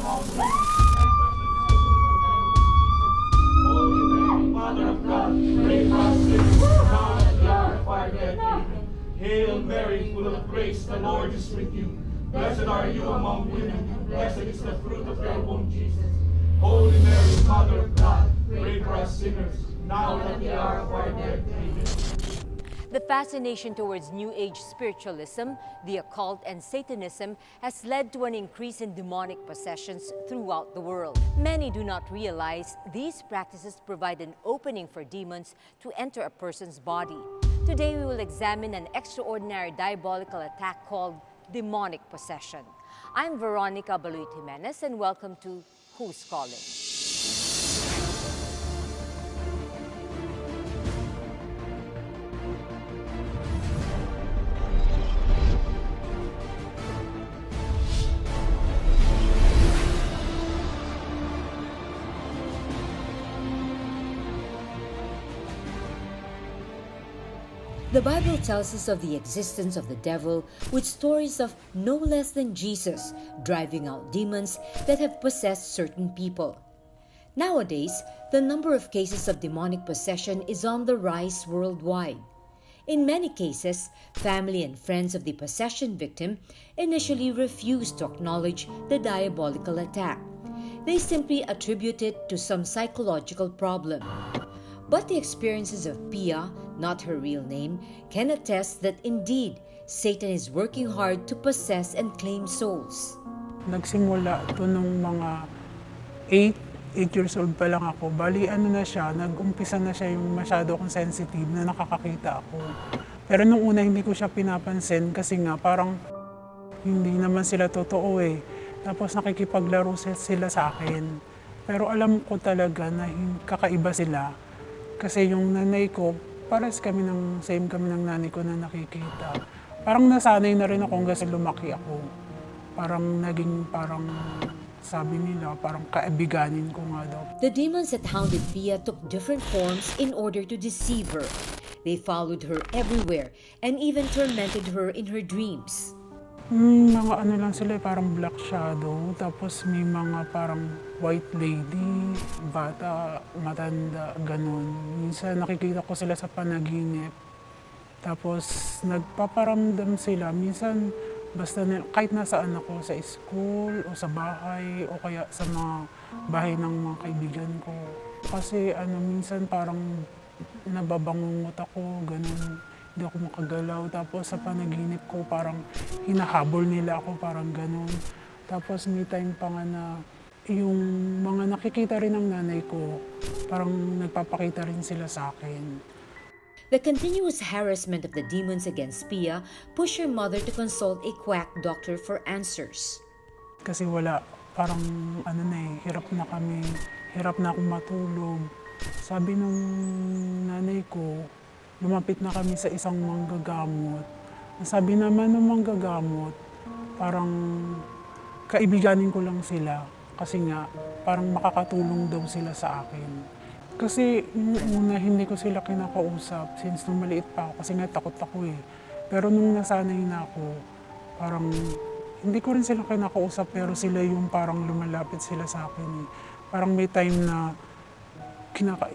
among women, Holy Mary, Mother of God, pray for us sinners, now and at the hour of our death. Amen. Hail Mary, full of grace, the Lord is with you. Blessed are you among women, and blessed is the fruit of your womb, Jesus. Holy Mary, Mother of God, pray for us sinners, now and at the hour of our death. Amen. The fascination towards New Age spiritualism, the occult, and Satanism has led to an increase in demonic possessions throughout the world. Many do not realize these practices provide an opening for demons to enter a person's body. Today, we will examine an extraordinary diabolical attack called demonic possession. I'm Veronica Baluit Jimenez, and welcome to Who's Calling? The Bible tells us of the existence of the devil with stories of no less than Jesus driving out demons that have possessed certain people. Nowadays, the number of cases of demonic possession is on the rise worldwide. In many cases, family and friends of the possession victim initially refuse to acknowledge the diabolical attack. They simply attribute it to some psychological problem. But the experiences of Pia, not her real name, can attest that indeed, Satan is working hard to possess and claim souls. Nagsimula ito nung mga 8 years old pa lang ako. Bali na siya, nag-umpisa na siya yung masyado akong sensitive na nakakakita ako. Pero nung una hindi ko siya pinapansin kasi nga parang hindi naman sila totoo eh. Tapos nakikipaglaro sila sa akin. Pero alam ko talaga na kakaiba sila. Kasi yung nanay ko, same kami ng nanay ko na nakikita. Parang nasanay na rin ako kasi lumaki ako. Sabi nila, parang kaibiganin ko nga daw. The demons that hounded Pia took different forms in order to deceive her. They followed her everywhere and even tormented her in her dreams. Mga lang sila, parang black shadow, tapos may mga parang white lady, bata, matanda, ganun. Minsan nakikita ko sila sa panaginip. Tapos nagpaparamdam sila, minsan basta kahit nasaan ako, sa school o sa bahay o kaya sa mga bahay ng mga kaibigan ko. Kasi minsan parang nababangungot ako, ganun. Hindi ako makagalaw. Tapos sa panaginip ko, parang hinahabol nila ako, parang ganun. Tapos may time pa nga na yung mga nakikita rin ng nanay ko, parang nagpapakita rin sila sa akin. The continuous harassment of the demons against Pia pushed her mother to consult a quack doctor for answers. Kasi wala, parang hirap na kami, hirap na akong matulog. Sabi nung nanay ko, lumapit na kami sa isang manggagamot. Sabi naman ng manggagamot, parang kaibiganin ko lang sila kasi nga parang makakatulong daw sila sa akin. Kasi nung una hindi ko sila kinakausap since nung maliit pa ako kasi nga takot ako eh. Pero nung nasanay na ako, parang hindi ko rin sila kinakausap pero sila yung parang lumalapit sila sa akin eh. Parang may time na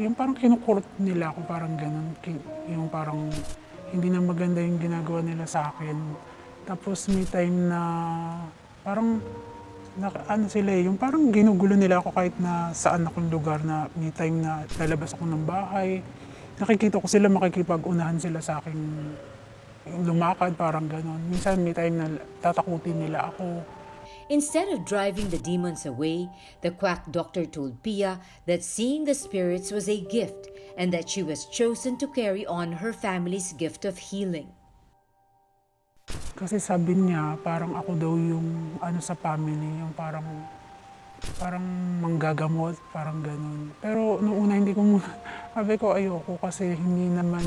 yung parang kinukurot nila ako, parang ganun. Yung parang hindi na maganda yung ginagawa nila sa akin. Tapos may time na parang yung parang ginugulo nila ako kahit na saan akong lugar na may time na lalabas ako ng bahay. Nakikita ko sila, makikipag-unahan sila sa akin lumakad, parang ganun. Minsan may time na tatakutin nila ako. Instead of driving the demons away, the quack doctor told Pia that seeing the spirits was a gift and that she was chosen to carry on her family's gift of healing. Kasi sabi niya, parang ako daw yung sa family, yung parang manggagamot, parang ganun. Pero nung una hindi ko sabi ko ayoko kasi hindi naman,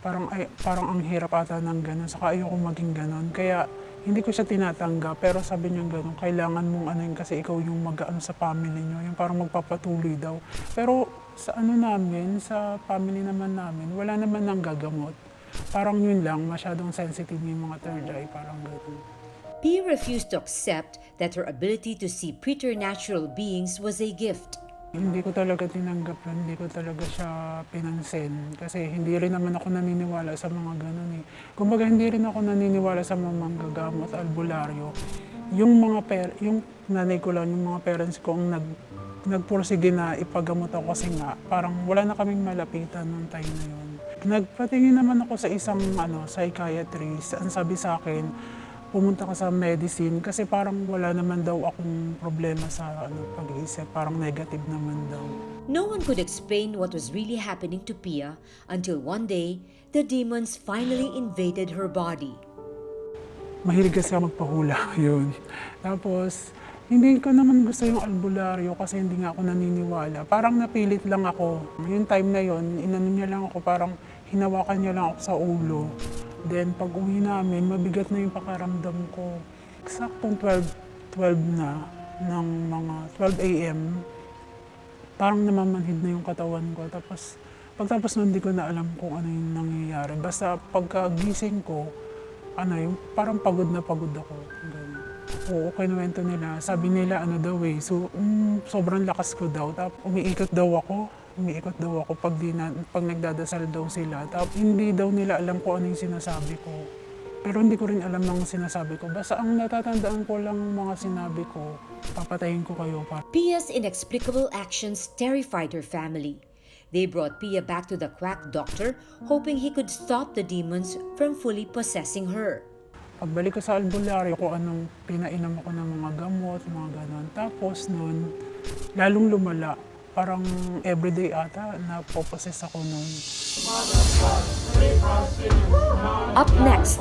parang ang hirap ata ng ganun, saka ayoko maging ganun. Kaya hindi ko siya tinatanggap, pero sabi niya gano'n, kailangan mong kasi ikaw yung mag-ano sa family niyo, yung parang magpapatuloy daw. Pero sa sa family naman namin, wala naman nang gagamot. Parang yun lang, masyadong sensitive yung mga third eye, parang gano'n. Pia refused to accept that her ability to see preternatural beings was a gift. Hindi ko talaga tinanggap yun, hindi ko talaga siya pinansin. Kasi hindi rin naman ako naniniwala sa mga ganun eh. Kumbaga hindi rin ako naniniwala sa mga manggagamot, albularyo. Yung nanay ko lang, yung mga parents ko ang nagpursige na ipagamot ako kasi nga parang wala na kaming malapitan nung time na yun. Nagpatingin naman ako sa isang psychiatrist. Ang sabi sa akin, pumunta ka sa medicine kasi parang wala naman daw akong problema sa pag-iisip. Parang negative naman daw. No one could explain what was really happening to Pia until one day, the demons finally invaded her body. Mahilig kasi ako magpahula, yun. Tapos, hindi ko naman gusto yung albularyo kasi hindi nga ako naniniwala. Parang napilit lang ako. Yung time na yun, inano niya lang ako, parang hinawakan niya lang ako sa ulo. Then pag uwi namin, mabigat na yung pakaramdam ko. Eksaktong 12 na, ng mga 12 a.m., parang namamanhid na yung katawan ko. Tapos pagtapos nun, hindi ko na alam kung ano yung nangyayari. Basta pagkagising ko, yung parang pagod na pagod ako. Ganun. Oo, kinuwento nila. Sabi nila, sobrang lakas ko daw. Tapos umiikot daw ako pag nagdadasal daw sila. Tapos hindi daw nila alam kung ano yung sinasabi ko. Pero hindi ko rin alam ang sinasabi ko. Basta ang natatandaan ko lang mga sinabi ko, papatayin ko kayo. Pia's inexplicable actions terrified her family. They brought Pia back to the quack doctor, hoping he could stop the demons from fully possessing her. Pagbalik ko sa albularyo, kung anong pinainom ako ng mga gamot, mga ganon. Tapos nun, lalong lumala. Parang everyday ata, napoposes ako nun. Up next,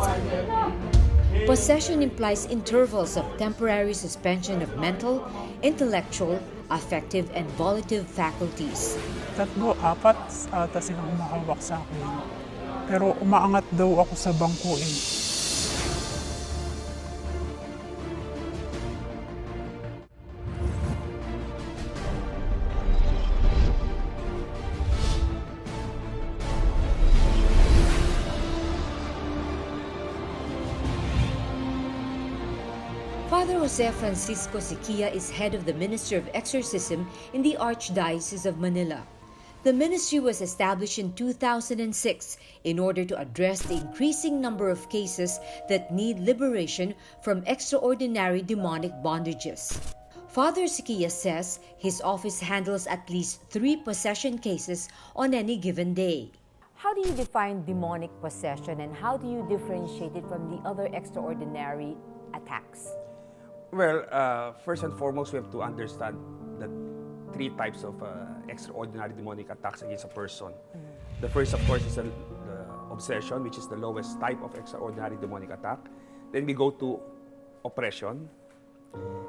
possession implies intervals of temporary suspension of mental, intellectual, affective, and volitive faculties. 3, 4 ata silang umahawak sa akin. Pero umaangat daw ako sa bangko eh. Father Jose Francisco Syquia is head of the Ministry of Exorcism in the Archdiocese of Manila. The ministry was established in 2006 in order to address the increasing number of cases that need liberation from extraordinary demonic bondages. Father Syquia says his office handles at least 3 possession cases on any given day. How do you define demonic possession and how do you differentiate it from the other extraordinary attacks? Well, first and foremost, we have to understand the 3 types of extraordinary demonic attacks against a person. The first, of course, is the obsession, which is the lowest type of extraordinary demonic attack. Then we go to oppression.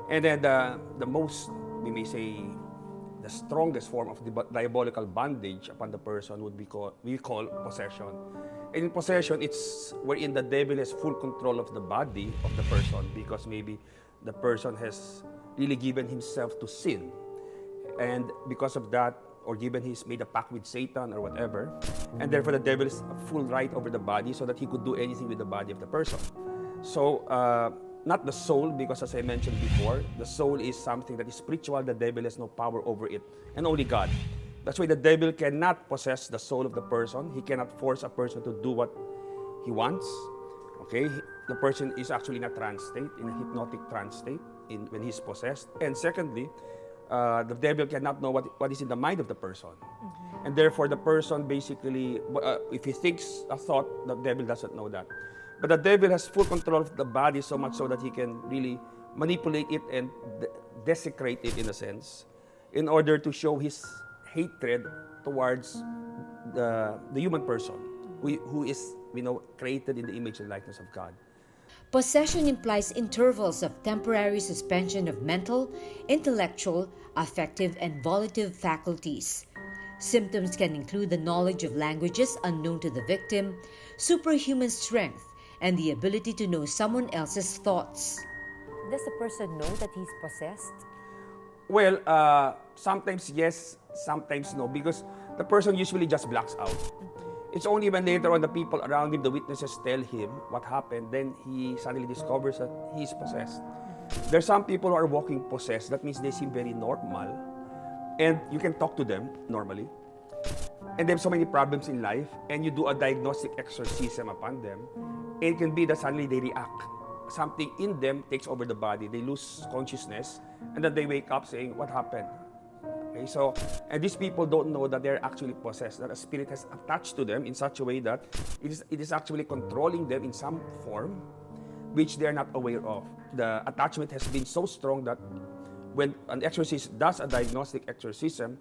And then the most, we may say, the strongest form of diabolical bondage upon the person would be we call possession. And in possession, it's wherein the devil has full control of the body of the person because maybe the person has really given himself to sin. And because of that, or given he's made a pact with Satan or whatever, and therefore the devil is a full right over the body so that he could do anything with the body of the person. So, not the soul, because as I mentioned before, the soul is something that is spiritual, the devil has no power over it, and only God. That's why the devil cannot possess the soul of the person. He cannot force a person to do what he wants. Okay, the person is actually in a trance state, in a hypnotic trance state, when he's possessed. And secondly, the devil cannot know what is in the mind of the person. And therefore, the person basically, if he thinks a thought, the devil doesn't know that. But the devil has full control of the body so much so that he can really manipulate it and desecrate it in a sense, in order to show his hatred towards the human person, who is, created in the image and likeness of God. Possession implies intervals of temporary suspension of mental, intellectual, affective, and volitive faculties. Symptoms can include the knowledge of languages unknown to the victim, superhuman strength, and the ability to know someone else's thoughts. Does the person know that he's possessed? Well, sometimes yes, sometimes no, because the person usually just blacks out. It's only when later on the people around him, the witnesses tell him what happened, then he suddenly discovers that he's possessed. There's some people who are walking possessed. That means they seem very normal. And you can talk to them normally. And they have so many problems in life, and you do a diagnostic exorcism upon them. It can be that suddenly they react. Something in them takes over the body. They lose consciousness, and then they wake up saying, what happened? Okay, so, and these people don't know that they're actually possessed, that a spirit has attached to them in such a way that it is actually controlling them in some form, which they are not aware of. The attachment has been so strong that when an exorcist does a diagnostic exorcism,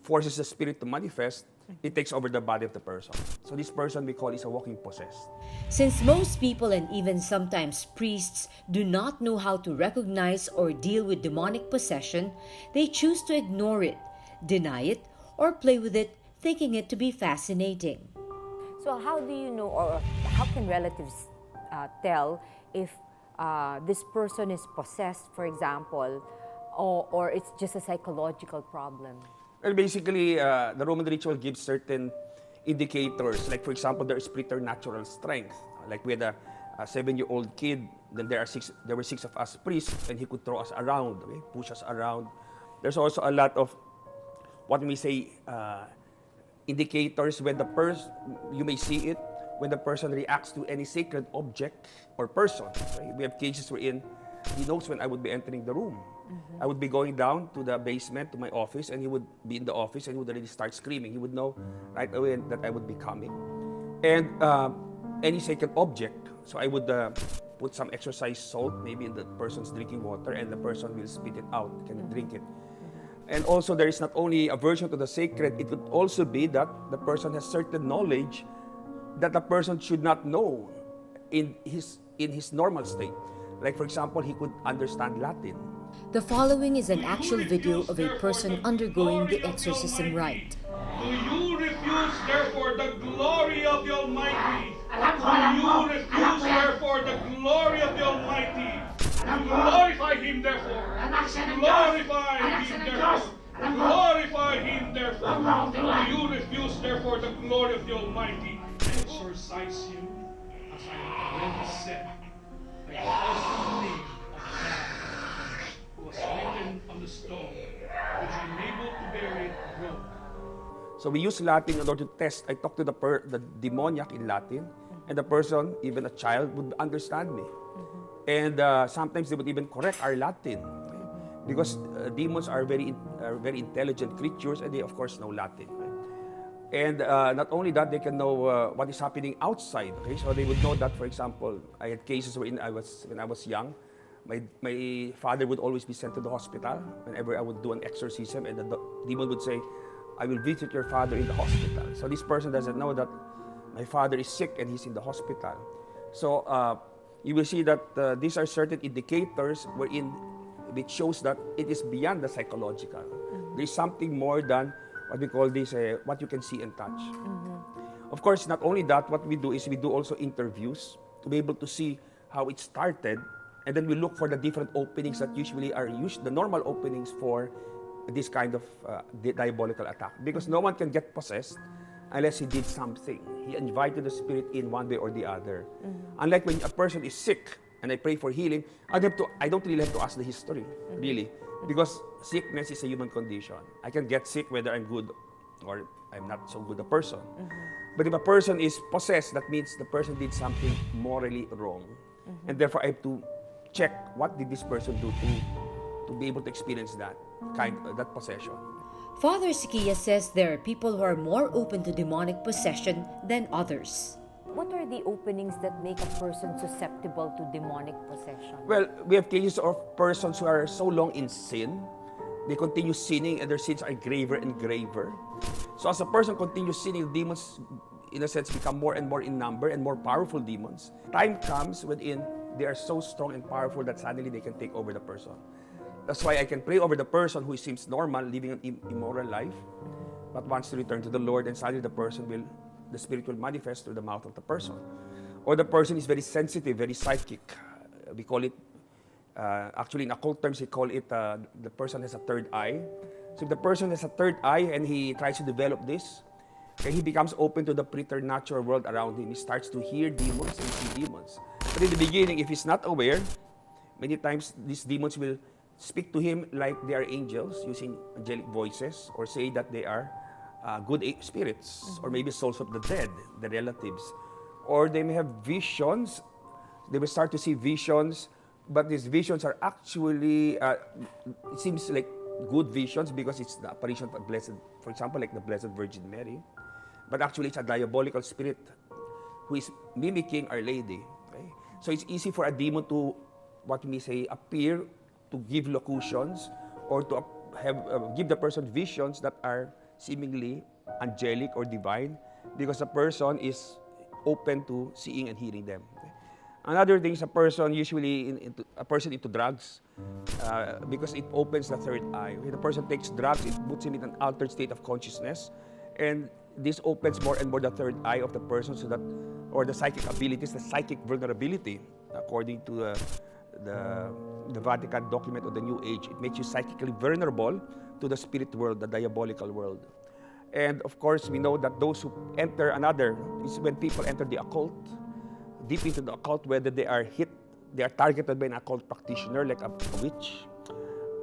forces the spirit to manifest, it takes over the body of the person. So this person we call is a walking possessed. Since most people and even sometimes priests do not know how to recognize or deal with demonic possession, they choose to ignore it, deny it, or play with it, thinking it to be fascinating. So how do you know, or how can relatives tell if this person is possessed, for example, or it's just a psychological problem? Well, basically, the Roman ritual gives certain indicators. Like, for example, there is preternatural strength. Like, we had a 7-year-old kid, then there were 6 of us priests, and he could throw us around, okay? Push us around. There's also a lot of, what we say, indicators when the person, you may see it, when the person reacts to any sacred object or person. Okay? We have cases wherein he knows when I would be entering the room. I would be going down to the basement, to my office, and he would be in the office and he would already start screaming. He would know right away that I would be coming. And any sacred object, so I would put some exorcised salt, maybe in the person's drinking water, and the person will spit it out, can drink it. And also there is not only aversion to the sacred, it could also be that the person has certain knowledge that the person should not know in his normal state. Like, for example, he could understand Latin. The following is an actual video of a person undergoing the exorcism rite. Do you refuse, therefore, the glory of the Almighty? Do you refuse, therefore, the glory of the Almighty? Glorify Him, therefore. Glorify Him, therefore. Glorify Him, therefore. Do you refuse, therefore, the glory of the Almighty? Exorcise Him, as I have already said, by the awesome name of God, who was written on the stone, which I'm able to bear it broke. So we use Latin in order to test. I talk to the demoniac in Latin, and the person, even a child, would understand me. And sometimes they would even correct our Latin, okay? Because demons are very intelligent creatures, and they of course know Latin. Right? And not only that, they can know what is happening outside. Okay, so they would know that, for example, I had cases when I was young. My father would always be sent to the hospital whenever I would do an exorcism, and the demon would say, I will visit your father in the hospital. So this person doesn't know that my father is sick and he's in the hospital. So you will see that these are certain indicators which shows that it is beyond the psychological. There is something more than what we call this, what you can see and touch. Of course, not only that, what we do is we do also interviews to be able to see how it started, and then we look for the different openings that usually are the normal openings for this kind of diabolical attack. Because no one can get possessed unless he did something. He invited the spirit in one way or the other. Unlike when a person is sick and I pray for healing, I don't really have to ask the history, really. Because sickness is a human condition. I can get sick whether I'm good or I'm not so good a person. But if a person is possessed, that means the person did something morally wrong. And therefore I have to check what did this person do to be able to experience that possession. Father Syquia says there are people who are more open to demonic possession than others. What are the openings that make a person susceptible to demonic possession? Well, we have cases of persons who are so long in sin, they continue sinning and their sins are graver and graver. So as a person continues sinning, demons, in a sense, become more and more in number and more powerful demons. Time comes wherein they are so strong and powerful that suddenly they can take over the person. That's why I can pray over the person who seems normal, living an immoral life, but wants to return to the Lord, and suddenly the spirit will manifest through the mouth of the person. Or the person is very sensitive, very psychic. We call it, actually in occult terms, we call it the person has a third eye. So if the person has a third eye and he tries to develop this, Okay, he becomes open to the preternatural world around him. He starts to hear demons and see demons. But in the beginning, if he's not aware, many times these demons will speak to him like they are angels, using angelic voices, or say that they are good spirits, or maybe souls of the dead, the relatives. Or they may have visions. They will start to see visions, but these visions are actually, it seems like good visions because it's the apparition of a blessed, for example, like the Blessed Virgin Mary. But actually, it's a diabolical spirit who is mimicking Our Lady. Okay? So it's easy for a demon to, what we say, appear to give locutions or to give the person visions that are seemingly angelic or divine, because the person is open to seeing and hearing them. Okay? Another thing is a person usually into drugs because it opens the third eye. When the person takes drugs, it puts him in an altered state of consciousness, and this opens more and more the third eye of the person, so that, or the psychic abilities, the psychic vulnerability, according to the Vatican document of the New Age. It makes you psychically vulnerable to the spirit world, the diabolical world. And of course, we know that those who enter is when people enter the occult, deep into the occult, whether they are targeted by an occult practitioner like a witch,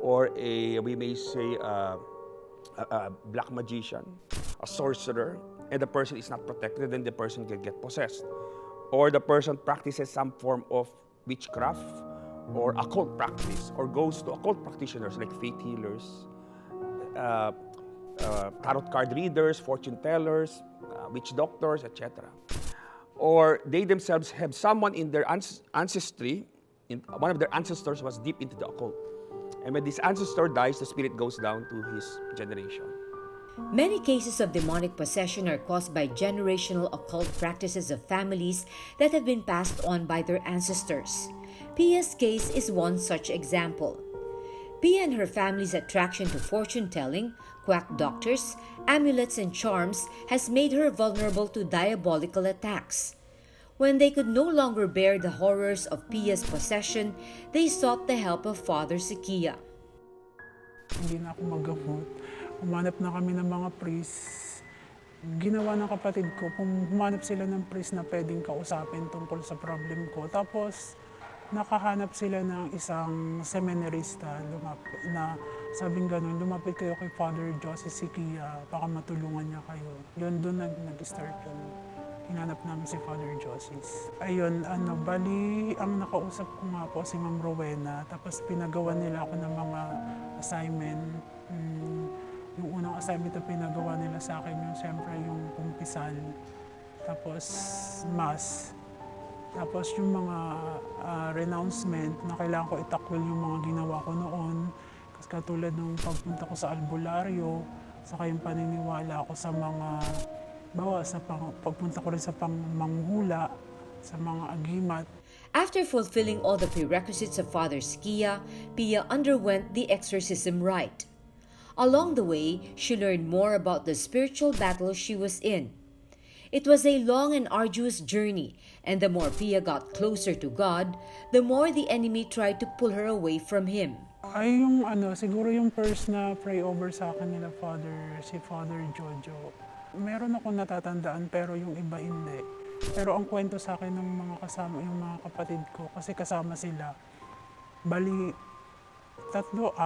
or we may say a black magician, a sorcerer, and the person is not protected, then the person can get possessed. Or the person practices some form of witchcraft or occult practice, or goes to occult practitioners like faith healers, tarot card readers, fortune tellers, witch doctors, etc. Or they themselves have someone in their ancestry, one of their ancestors was deep into the occult. And when this ancestor dies, the spirit goes down to his generation. Many cases of demonic possession are caused by generational occult practices of families that have been passed on by their ancestors. Pia's case is one such example. Pia and her family's attraction to fortune-telling, quack doctors, amulets, and charms has made her vulnerable to diabolical attacks. When they could no longer bear the horrors of Pia's possession, they sought the help of Father Syquia. Hindi na ako magamot. Humanap na kami ng mga priest. Ginawa ng kapatid ko, humanap sila ng priest na pwedeng kausapin tungkol sa problem ko. Tapos, nakahanap sila ng isang seminarista na sabing ganun, lumapit kayo kay Father Jose Syquia, baka matulungan niya kayo. Yun, doon nag-start yun. Hinanap namin si Father Jose. Ayun, bali, ang nakausap ko nga po si Ma'am Rowena, tapos pinagawa nila ako ng mga assignment. Yung unang assignment na pinagawa nila sa akin, yung siyempre yung kumpisal, tapos mass. Tapos yung mga renouncement na kailangan ko itakwil yung mga ginawa ko noon. Kasi katulad ng pagpunta ko sa albularyo, saka yung paniniwala ko sa mga, pagpunta ko rin sa pangmanghula, sa mga agimat. After fulfilling all the prerequisites of Father Syquia, Pia underwent the exorcism rite. Along the way, she learned more about the spiritual battle she was in. It was a long and arduous journey, and the more Pia got closer to God, the more the enemy tried to pull her away from Him. Ay yung siguro yung first na pray over sa akin nila si Father Jojo. Meron ako natatandaan pero yung iba hindi. Pero ang kwento sa akin ng mga kasama, yung mga kapatid ko, kasi kasama sila, bali 3, 4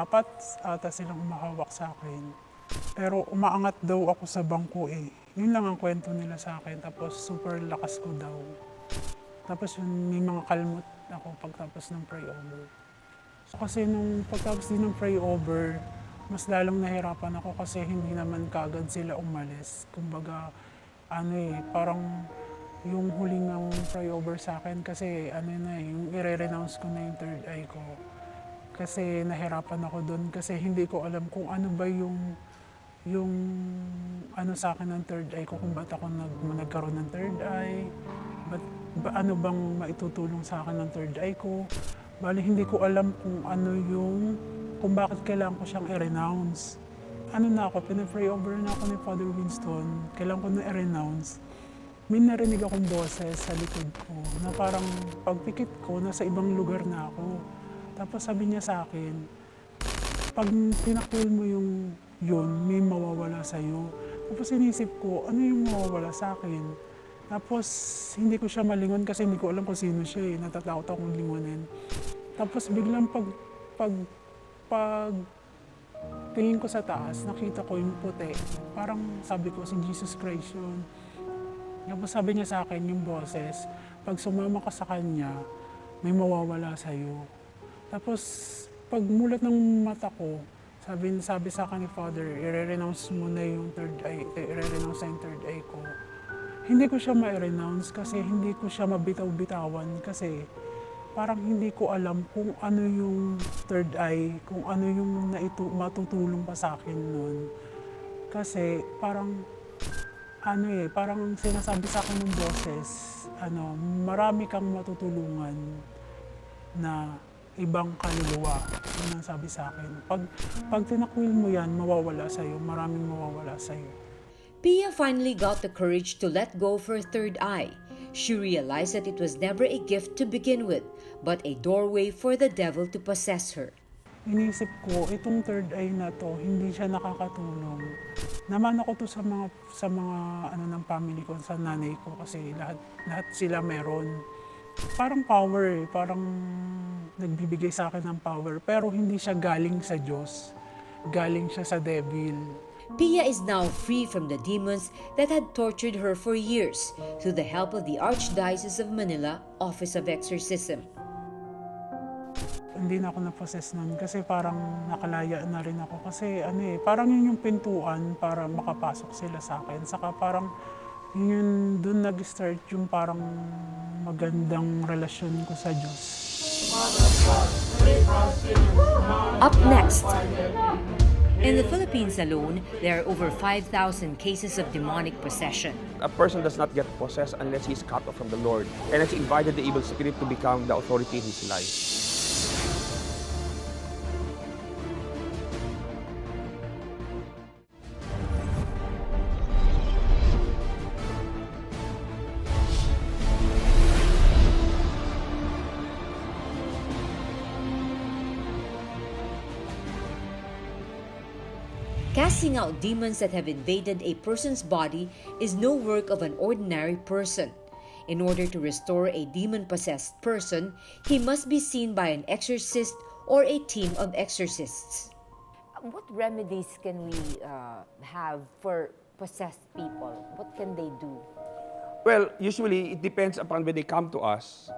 ata silang umahawak sa akin. Pero umaangat daw ako sa bangko eh. Yun lang ang kwento nila sa akin. Tapos super lakas ko daw. Tapos may mga kalmot ako pagtapos ng pray over. So, kasi nung pagtapos din ng pray over, mas lalong nahirapan ako kasi hindi naman kagad sila umalis. Kumbaga, parang yung huling ng pray over sa akin kasi yung i-renounce ko na yung third eye ko. Kasi nahirapan ako doon kasi hindi ko alam kung ano ba yung sa akin ng third eye ko, kung ba't ako nagkaroon ng third eye, ano bang maitutulong sa akin ng third eye ko. Bali, hindi ko alam kung bakit kailangan ko siyang i-renounce. Pinapray over na ako ni Father Winston, kailangan ko na i-renounce. May narinig akong boses sa likod ko na parang pagpikit ko, nasa ibang lugar na ako. Tapos sabi niya sa akin, pag tinakwil mo yun, may mawawala sa'yo. Tapos inisip ko, ano yung mawawala sa akin? Tapos hindi ko siya malingon kasi hindi ko alam kung sino siya eh. Natatakot akong lingonin. Tapos biglang pag tingin ko sa taas, nakita ko yung puti. Parang sabi ko, si Jesus Christ yun. Tapos sabi niya sa akin yung boses, pag sumama ka sa kanya, may mawawala sa'yo. Tapos pag mulat ng mata ko, sabi sa akin ni Father, i-renounce mo na yung third eye, i-renounce na yung third eye ko. Hindi ko siya ma-renounce kasi hindi ko siya mabitaw-bitawan kasi parang hindi ko alam kung ano yung third eye, kung ano yung matutulong pa sa akin nun. Kasi parang parang sinasabi sa akin ng boses, marami kang matutulungan na ibang kaluluwa. Yun ang sabi sa akin. Pag tinakwil mo yan, mawawala sa'yo, maraming mawawala sa'yo. Pia finally got the courage to let go of her third eye. She realized that it was never a gift to begin with, but a doorway for the devil to possess her. Inisip ko, itong third eye na to, hindi siya nakakatulong. Naman ako to sa mga ng family ko, sa nanay ko kasi lahat sila meron. Parang power parang nagbibigay sa akin ng power, pero hindi siya galing sa Diyos. Galing siya sa devil. Pia is now free from the demons that had tortured her for years through the help of the Archdiocese of Manila Office of Exorcism. Hindi na ako na-possess nun kasi parang nakalaya na rin ako kasi parang yun yung pintuan para makapasok sila sa akin. Saka parang yun dun nag-start yung parang magandang relasyon ko sa Diyos. Up next, in the Philippines alone, there are over 5,000 cases of demonic possession. A person does not get possessed unless he is cut off from the Lord and has invited the evil spirit to become the authority in his life. Casting out demons that have invaded a person's body is no work of an ordinary person. In order to restore a demon-possessed person, he must be seen by an exorcist or a team of exorcists. What remedies can we have for possessed people? What can they do? Well, usually it depends upon when they come to us.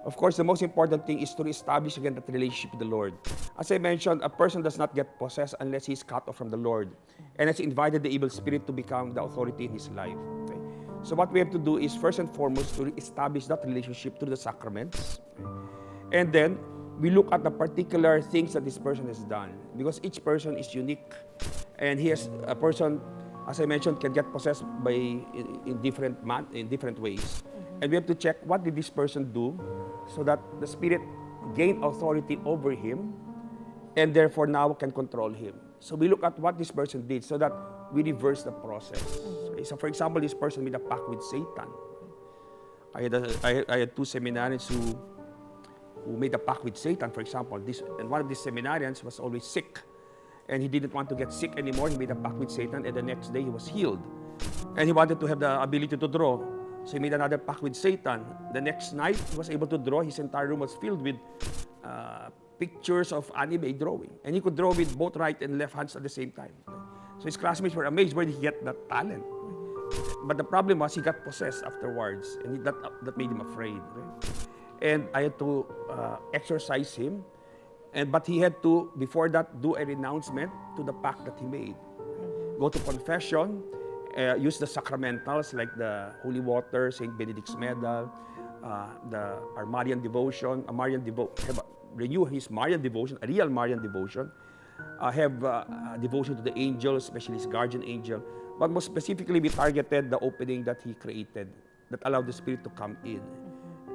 Of course, the most important thing is to establish again that relationship with the Lord. As I mentioned, a person does not get possessed unless he is cut off from the Lord and has invited the evil spirit to become the authority in his life. Okay? So what we have to do is first and foremost to establish that relationship through the sacraments. Okay? And then we look at the particular things that this person has done because each person is unique and a person, as I mentioned, can get possessed in different ways. And we have to check what did this person do so that the spirit gained authority over him and therefore now can control him. So we look at what this person did so that we reverse the process. Okay? So for example, this person made a pact with Satan. I had two seminarians who made a pact with Satan, for example. And one of these seminarians was always sick. And he didn't want to get sick anymore. He made a pact with Satan and the next day he was healed. And he wanted to have the ability to draw. So he made another pact with Satan. The next night, he was able to draw. His entire room was filled with pictures of anime drawing. And he could draw with both right and left hands at the same time. So his classmates were amazed where did he get that talent. But the problem was he got possessed afterwards. And that made him afraid. And I had to exorcise him. But he had to, before that, do a renouncement to the pact that he made. Go to confession. Use the sacramentals like the holy water, Saint Benedict's medal, our Marian devotion, renew his Marian devotion, a real Marian devotion. Have devotion to the angel, especially his guardian angel. But most specifically, we targeted the opening that he created that allowed the spirit to come in.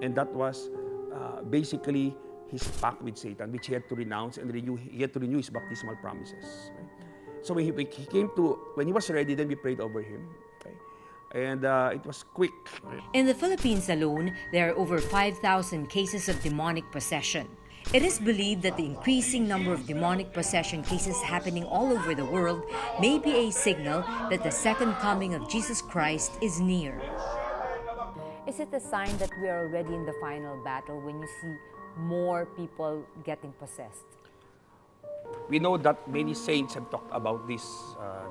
And that was basically his pact with Satan, which he had to renounce and renew. He had to renew his baptismal promises. Right? So when he was ready, then we prayed over him. Okay? And it was quick. In the Philippines alone, there are over 5,000 cases of demonic possession. It is believed that the increasing number of demonic possession cases happening all over the world may be a signal that the second coming of Jesus Christ is near. Is it a sign that we are already in the final battle when you see more people getting possessed? We know that many saints have talked about this,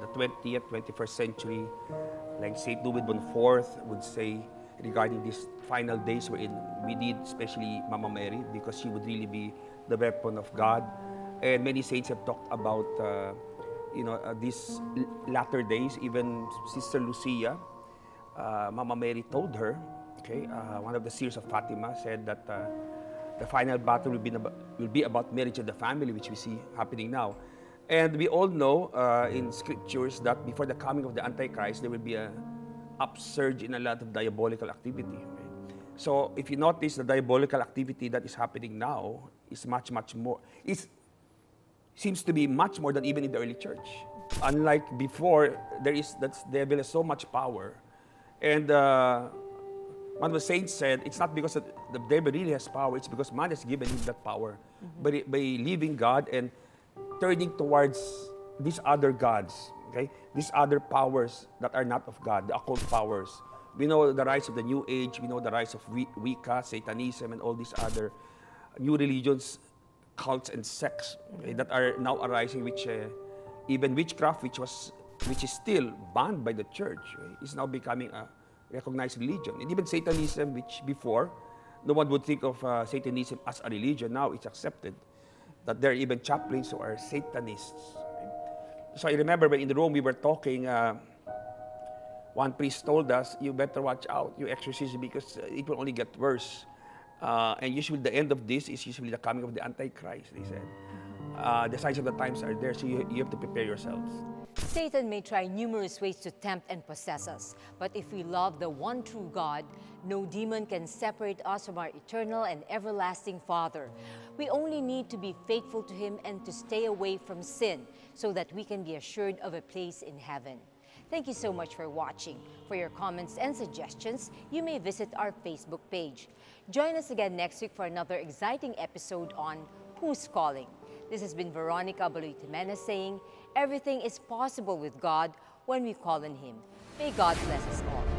the 20th, 21st century, like Saint Louis IV would say regarding these final days wherein we need especially Mama Mary because she would really be the weapon of God. And many saints have talked about, these latter days. Even Sister Lucia, Mama Mary told her, one of the seers of Fatima said that the final battle will be about marriage and the family, which we see happening now. And we all know in scriptures that before the coming of the Antichrist, there will be an upsurge in a lot of diabolical activity. Right? So if you notice, the diabolical activity that is happening now is much, much more. It seems to be much more than even in the early church. Unlike before, the devil has so much power. And one of the saints said, it's not because the devil really has power, it's because man has given him that power. By leaving God and turning towards these other gods, these other powers that are not of God, the occult powers. We know the rise of the New Age, we know the rise of Wicca, Satanism, and all these other new religions, cults, and sects that are now arising, which even witchcraft, which is still banned by the church, is now becoming a recognized religion. And even Satanism, which before no one would think of Satanism as a religion, now it's accepted that there are even chaplains who are Satanists. So I remember when in the room we were talking, one priest told us, you better watch out, you exorcism, because it will only get worse. And usually the end of this is usually the coming of the Antichrist, they said. The signs of the times are there, so you have to prepare yourselves. Satan may try numerous ways to tempt and possess us, but if we love the one true God, no demon can separate us from our eternal and everlasting Father. We only need to be faithful to Him and to stay away from sin so that we can be assured of a place in heaven. Thank you so much for watching. For your comments and suggestions, you may visit our Facebook page. Join us again next week for another exciting episode on Who's Calling? This has been Veronica Baloy-Jimenez saying, everything is possible with God when we call on Him. May God bless us all.